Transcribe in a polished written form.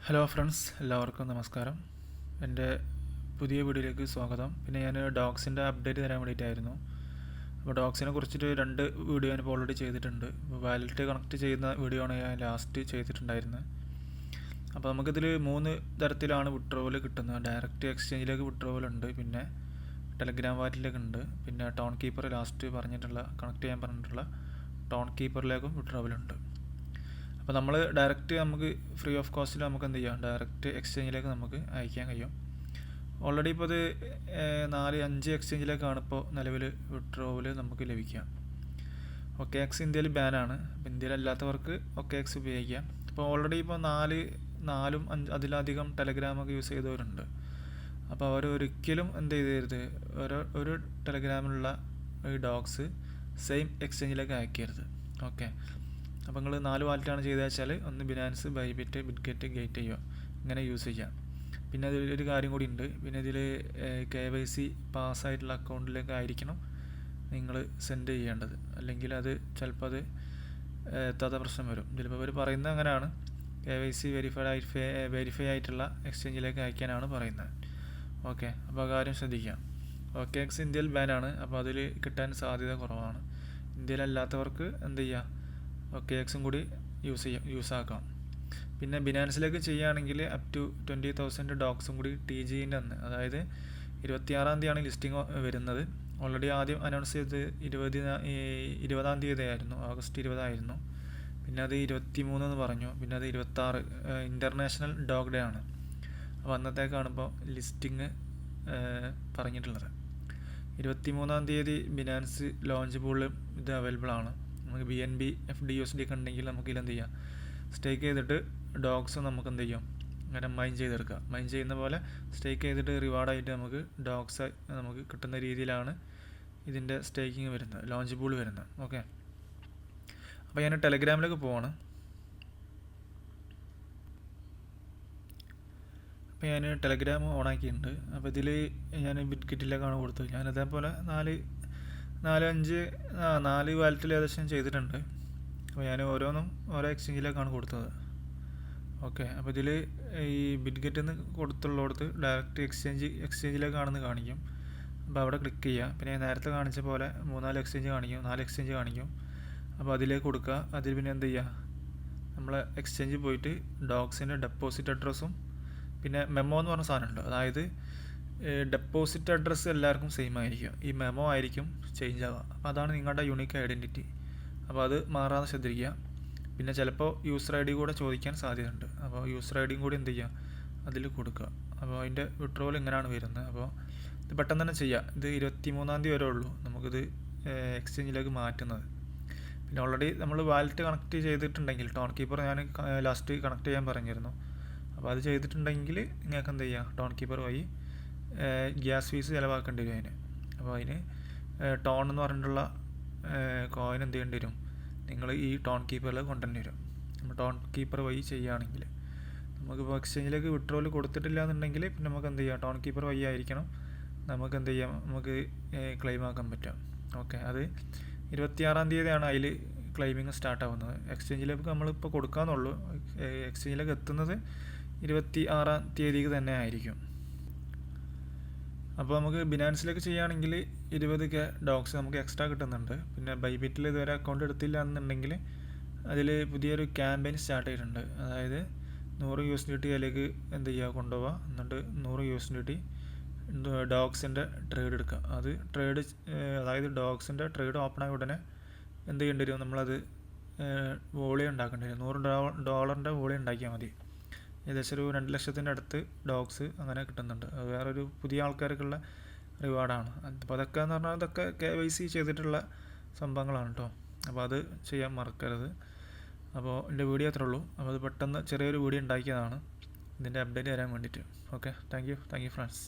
Hello friends, എല്ലാവർക്കും നമസ്കാരം. എൻ്റെ പുതിയ വീഡിയോയിലേക്ക് സ്വാഗതം. പിന്നെ ഞാൻ ഡോഗ്സിൻ്റെ അപ്ഡേറ്റ് തരാൻ വേണ്ടിയിട്ടായിരുന്നു. അപ്പോൾ ഡോഗ്സിനെ കുറിച്ചിട്ട് 2 വീഡിയോ ഞാനിപ്പോൾ ഓൾറെഡി ചെയ്തിട്ടുണ്ട്. വാലറ്റ് കണക്ട് ചെയ്യുന്ന വീഡിയോ ആണ് ഞാൻ ലാസ്റ്റ് ചെയ്തിട്ടുണ്ടായിരുന്നത്. അപ്പോൾ നമുക്കിതിൽ 3 തരത്തിലാണ് വിഡ്രോവൽ കിട്ടുന്നത്. ഡയറക്റ്റ് എക്സ്ചേഞ്ചിലേക്ക് വിഡ്രോവൽ ഉണ്ട്, പിന്നെ ടെലഗ്രാം വാലറ്റിലേക്ക് ഉണ്ട്, പിന്നെ ടോൺ കീപ്പർ ലാസ്റ്റ് പറഞ്ഞിട്ടുള്ള കണക്ട് ചെയ്യാൻ പറഞ്ഞിട്ടുള്ള ടോൺ കീപ്പറിലേക്കും വിഡ്രോവൽ ഉണ്ട്. അപ്പോൾ നമ്മൾ ഡയറക്റ്റ് നമുക്ക് ഫ്രീ ഓഫ് കോസ്റ്റിൽ നമുക്ക് എന്ത് ചെയ്യാം, ഡയറക്റ്റ് എക്സ്ചേഞ്ചിലേക്ക് നമുക്ക് അയക്കാൻ കഴിയും. ഓൾറെഡി ഇപ്പോൾ ഇത് 4-5 എക്സ്ചേഞ്ചിലേക്കാണ് ഇപ്പോൾ നിലവിൽ വിഡ്രോവൽ നമുക്ക് ലഭിക്കുക. OKX ഇന്ത്യയിൽ ബാനാണ്. അപ്പോൾ ഇന്ത്യയിലല്ലാത്തവർക്ക് OKX ഉപയോഗിക്കാം. ഇപ്പോൾ ഓൾറെഡി ഇപ്പോൾ 4-5 അതിലധികം ടെലഗ്രാമൊക്കെ യൂസ് ചെയ്തവരുണ്ട്. അപ്പോൾ അവർ ഒരിക്കലും എന്ത് ചെയ്തരുത്, ഒരു ടെലഗ്രാമിലുള്ള ഈ ഡോഗ്സ് സെയിം എക്സ്ചേഞ്ചിലേക്ക് അയക്കരുത്. ഓക്കെ, അപ്പോൾ നിങ്ങൾ 4 വാലറ്റാണ് ചെയ്തത് വെച്ചാൽ ഒന്ന് ബിനാൻസ്, ബൈബിറ്റ്, ബിറ്റ്ഗെറ്റ്, ഗേറ്റ് ചെയ്യുക, ഇങ്ങനെ യൂസ് ചെയ്യാം. പിന്നെ അതിലൊരു കാര്യം കൂടി ഉണ്ട്. പിന്നെ ഇതിൽ KYC പാസ്സായിട്ടുള്ള അക്കൗണ്ടിലേക്ക് ആയിരിക്കണം നിങ്ങൾ സെൻഡ് ചെയ്യേണ്ടത്. അല്ലെങ്കിൽ അത് ചിലപ്പോൾ അത് എത്താത്ത പ്രശ്നം വരും. ചിലപ്പോൾ അവർ പറയുന്നത് അങ്ങനെയാണ്, KYC വെരിഫൈ ആയിട്ടുള്ള എക്സ്ചേഞ്ചിലേക്ക് അയക്കാനാണ് പറയുന്നത്. ഓക്കെ, അപ്പോൾ ആ കാര്യം ശ്രദ്ധിക്കാം. OKX ഇന്ത്യയിൽ ബാനാണ്. അപ്പോൾ അതിൽ കിട്ടാൻ സാധ്യത കുറവാണ്. ഇന്ത്യയിലല്ലാത്തവർക്ക് എന്ത് ചെയ്യുക, OKXും കൂടി യൂസ് ആക്കാം. പിന്നെ ബിനാൻസിലേക്ക് ചെയ്യുകയാണെങ്കിൽ അപ് ടു 20,000 ഡോഗ്സും കൂടി TGൻ്റെ അന്ന്, അതായത് 26-ാം തീയതിയാണ് ലിസ്റ്റിംഗ് വരുന്നത്. ഓൾറെഡി ആദ്യം അനൗൺസ് ചെയ്തത് 20-ാം തീയതി ആയിരുന്നു, ഓഗസ്റ്റ് 20 ആയിരുന്നു. പിന്നെ അത് 23 എന്ന് പറഞ്ഞു. പിന്നെ അത് 26 ഇൻ്റർനാഷണൽ ഡോഗ് ഡേ ആണ്. അപ്പോൾ അന്നത്തേക്കാണ് ഇപ്പോൾ ലിസ്റ്റിംഗ് പറഞ്ഞിട്ടുള്ളത്. 23-ാം തീയതി ബിനാൻസ് ലോഞ്ച് പൂളിൽ ഇത് അവൈലബിൾ ആണ്. നമുക്ക് BNB FDUSD ഒക്കെ ഉണ്ടെങ്കിൽ നമുക്ക് ഇതിലെന്ത് ചെയ്യാം, സ്റ്റേക്ക് ചെയ്തിട്ട് ഡോഗ്സ് നമുക്ക് എന്ത് ചെയ്യും, അങ്ങനെ മൈൻ ചെയ്തെടുക്കുക. മൈൻ ചെയ്യുന്ന പോലെ സ്റ്റേക്ക് ചെയ്തിട്ട് റിവാർഡായിട്ട് നമുക്ക് ഡോഗ്സ് നമുക്ക് കിട്ടുന്ന രീതിയിലാണ് ഇതിൻ്റെ സ്റ്റേക്കിങ് വരുന്നത്, ലോഞ്ച് പൂൾ വരുന്നത്. ഓക്കെ, അപ്പോൾ ഞാൻ ടെലഗ്രാമിലേക്ക് പോവാണ്. അപ്പോൾ ഞാൻ ടെലഗ്രാം ഓണാക്കിയിട്ടുണ്ട്. അപ്പോൾ ഇതിൽ ഞാൻ ബിറ്റ്ഗെറ്റിലേക്കാണ് കൊടുത്തത്. ഞാൻ അതേപോലെ 4 വാലറ്റിൽ ഏകദേശം ചെയ്തിട്ടുണ്ട്. അപ്പോൾ ഞാൻ ഓരോന്നും ഓരോ എക്സ്ചേഞ്ചിലേക്കാണ് കൊടുത്തത്. ഓക്കെ, അപ്പോൾ ഇതിൽ ഈ ബിറ്റ്ഗെറ്റിൽ നിന്ന് കൊടുത്തുള്ളടത്ത് ഡയറക്റ്റ് എക്സ്ചേഞ്ചിലേക്കാണെന്ന് കാണിക്കും. അപ്പോൾ അവിടെ ക്ലിക്ക് ചെയ്യുക. പിന്നെ നേരത്തെ കാണിച്ച പോലെ 3-4 എക്സ്ചേഞ്ച് കാണിക്കും, 4 എക്സ്ചേഞ്ച് കാണിക്കും. അപ്പോൾ അതിലേക്ക് കൊടുക്കുക. അതിൽ പിന്നെ എന്ത് ചെയ്യുക, നമ്മൾ എക്സ്ചേഞ്ചിൽ പോയിട്ട് ഡോഗ്സിൻ്റെ ഡെപ്പോസിറ്റ് അഡ്രസ്സും പിന്നെ മെമ്മോ എന്ന് പറഞ്ഞ സാധനമുണ്ട്. അതായത് ഡെപ്പോസിറ്റ് അഡ്രസ്സ് എല്ലാവർക്കും സെയിം ആയിരിക്കും, ഈ മെമ്മോ ആയിരിക്കും ചേഞ്ച് ആവുക. അപ്പോൾ അതാണ് നിങ്ങളുടെ യൂണിക് ഐഡൻറ്റിറ്റി. അപ്പോൾ അത് മാറാതെ ശ്രദ്ധിക്കുക. പിന്നെ ചിലപ്പോൾ യൂസർ ID കൂടെ ചോദിക്കാൻ സാധ്യതയുണ്ട്. അപ്പോൾ യൂസർ IDയും കൂടി എന്ത് ചെയ്യുക, അതിൽ കൊടുക്കുക. അപ്പോൾ അതിൻ്റെ വിഡ്രോവൽ ഇങ്ങനെയാണ് വരുന്നത്. അപ്പോൾ ഇത് പെട്ടെന്ന് തന്നെ ചെയ്യുക. ഇത് 23-ാം തീയതി വരെ ഉള്ളൂ നമുക്കിത് എക്സ്ചേഞ്ചിലേക്ക് മാറ്റുന്നത്. പിന്നെ ഓൾറെഡി നമ്മൾ വാലറ്റ് കണക്ട് ചെയ്തിട്ടുണ്ടെങ്കിൽ ടോൺ കീപ്പർ ഞാൻ ലാസ്റ്റ് കണക്ട് ചെയ്യാൻ പറഞ്ഞിരുന്നു. അപ്പോൾ അത് ചെയ്തിട്ടുണ്ടെങ്കിൽ നിങ്ങൾക്ക് എന്ത് ചെയ്യുക, ടോൺ കീപ്പർ വഴി ഗ്യാസ് ഫീസ് ചിലവാക്കേണ്ടി വരും അതിന്. അപ്പോൾ അതിന് ടോൺ എന്ന് പറഞ്ഞിട്ടുള്ള കോയിൻ എന്ത് ചെയ്യേണ്ടി വരും, നിങ്ങൾ ഈ ടോൺ കീപ്പറിൽ കൊണ്ടുവരേണ്ടി വരും. നമ്മൾ ടോൺ കീപ്പർ വഴി ചെയ്യുകയാണെങ്കിൽ നമുക്കിപ്പോൾ എക്സ്ചേഞ്ചിലേക്ക് വിഡ്രോവൽ കൊടുത്തിട്ടില്ല എന്നുണ്ടെങ്കിൽ പിന്നെ നമുക്ക് എന്ത് ചെയ്യാം, ടോൺ കീപ്പർ വഴി ആയിരിക്കണം നമുക്ക് എന്ത് ചെയ്യാം, നമുക്ക് ക്ലെയിം ആക്കാൻ പറ്റും. ഓക്കെ, അത് 26-ാം തീയതിയാണ് അതിൽ ക്ലെയിമിങ് സ്റ്റാർട്ട് ആവുന്നത്. എക്സ്ചേഞ്ചിലേക്ക് നമ്മളിപ്പോൾ കൊടുക്കാമെന്നുള്ളൂ. എക്സ്ചേഞ്ചിലേക്ക് എത്തുന്നത് 26-ാം തീയതിക്ക് തന്നെ ആയിരിക്കും. അപ്പോൾ നമുക്ക് ബിനാൻസിലേക്ക് ചെയ്യുകയാണെങ്കിൽ 20K ഡോഗ്സ് നമുക്ക് എക്സ്ട്രാ കിട്ടുന്നുണ്ട്. പിന്നെ ബൈബിറ്റിൽ ഇതുവരെ അക്കൗണ്ട് എടുത്തില്ല എന്നുണ്ടെങ്കിൽ അതിൽ പുതിയൊരു ക്യാമ്പയിൻ സ്റ്റാർട്ട് ചെയ്തിട്ടുണ്ട്. അതായത് 100 USDT അതിലേക്ക് എന്ത് ചെയ്യുക, കൊണ്ടുപോവുക. എന്നിട്ട് 100 USDT ഡോഗ്സിൻ്റെ ട്രേഡ് എടുക്കുക. അത് അതായത് ഡോഗ്സിൻ്റെ ട്രേഡ് ഓപ്പൺ ആയ ഉടനെ എന്ത് ചെയ്യേണ്ടി വരും, നമ്മളത് വോളിയം ഉണ്ടാക്കേണ്ടി വരും. $100 വോളിയം ഉണ്ടാക്കിയാൽ മതി. ഏകദേശം ഒരു 2 ലക്ഷത്തിൻ്റെ അടുത്ത് ഡോഗ്സ് അങ്ങനെ കിട്ടുന്നുണ്ട്. അത് വേറൊരു പുതിയ ആൾക്കാർക്കുള്ള റിവാർഡാണ്. അപ്പോൾ അതൊക്കെ എന്ന് പറഞ്ഞാൽ അതൊക്കെ KYC ചെയ്തിട്ടുള്ള സംഭവങ്ങളാണ് കേട്ടോ. അപ്പോൾ അത് ചെയ്യാൻ മറക്കരുത്. അപ്പോൾ എൻ്റെ വീഡിയോ അത്രേ ഉള്ളൂ. അപ്പോൾ അത് പെട്ടെന്ന് ചെറിയൊരു വീഡിയോ ഉണ്ടാക്കിയതാണ് ഇതിൻ്റെ അപ്ഡേറ്റ് തരാൻ വേണ്ടിയിട്ട്. Okay, thank you friends.